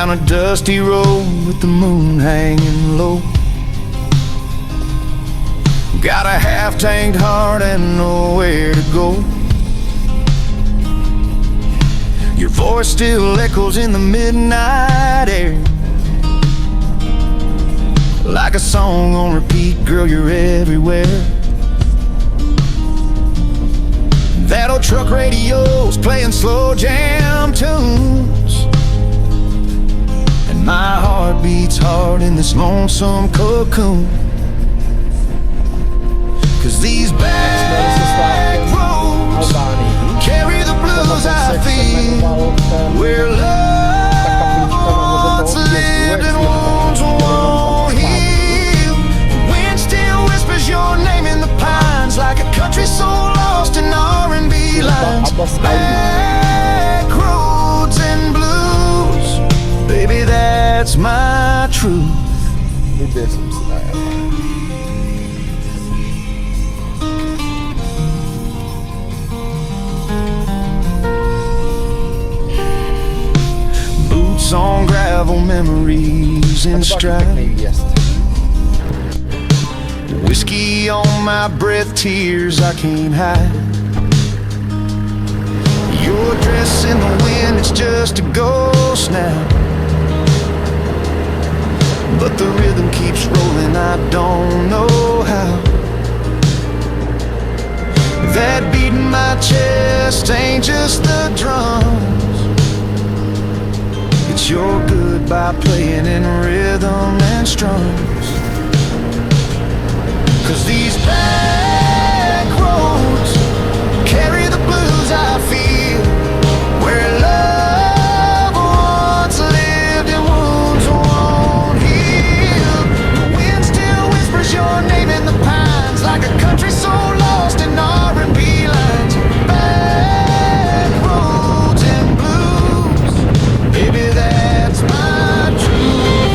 down a dusty road with the moon hanging low. Got a half-tanked heart and nowhere to go. Your voice still echoes in the midnight air, like a song on repeat, girl, you're everywhere. That old truck radio's playing slow jam tunes, and my heart beats hard in this lonesome cocoon. 'Cause these back roads carry the blues I feel, where love once lived and wounds won't heal. The wind still whispers your name in the pines, like a country soul lost in R&B lines. Back roads and blues, baby, that's my truth. Boots on gravel, memories in stride. Whiskey on my breath, tears I can't hide. Your dress in the wind, it's just a ghost now, but the rhythm keeps rolling, I don't know how. That beat in my chest ain't just the drums, it's your goodbye playing in rhythm and strums. 'Cause these back roads carry the blues I feel, where love once lived and wounds won't heal. The wind still whispers your name in the pines, like a country soul lost in R&B lines. Back roads and blues, baby, that's my truth.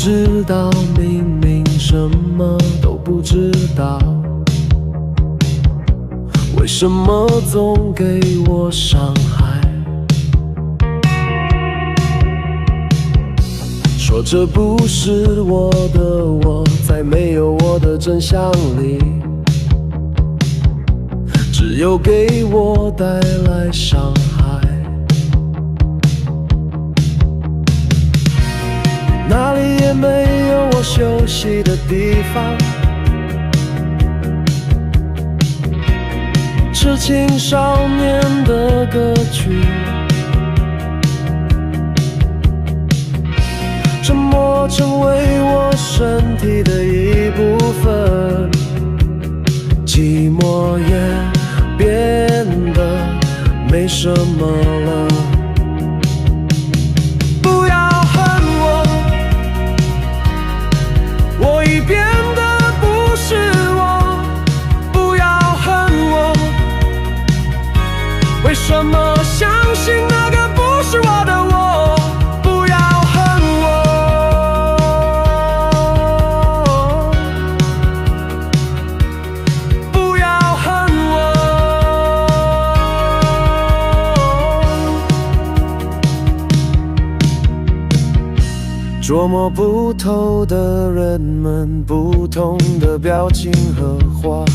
知道，明明什么都不知道，为什么总给我伤害？说这不是我的我，在没有我的真相里，只有给我带来伤害。哪里也没有我休息的地方，是青少年的歌曲，沉默成为我身体的一部分，寂寞也变得没什么了。不要恨我，我已变得不是我。不要恨我，为什么相信那个不是我的我？不要恨我，不要恨我。捉摸不透的人们，不同的表情和话，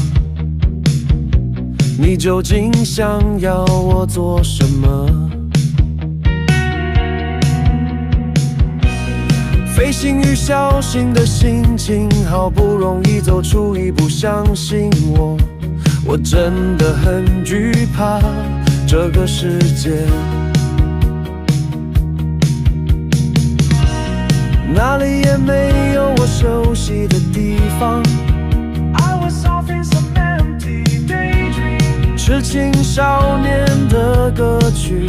你究竟想要我做什么？飞行与小心的心情，好不容易走出一步，相信我，我真的很惧怕这个世界。哪里也没有我熟悉的地方，是青少年的歌曲。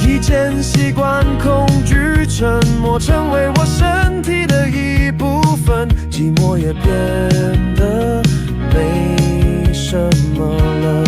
以前习惯恐惧，沉默成为我身体的一部分，寂寞也变得没什么了。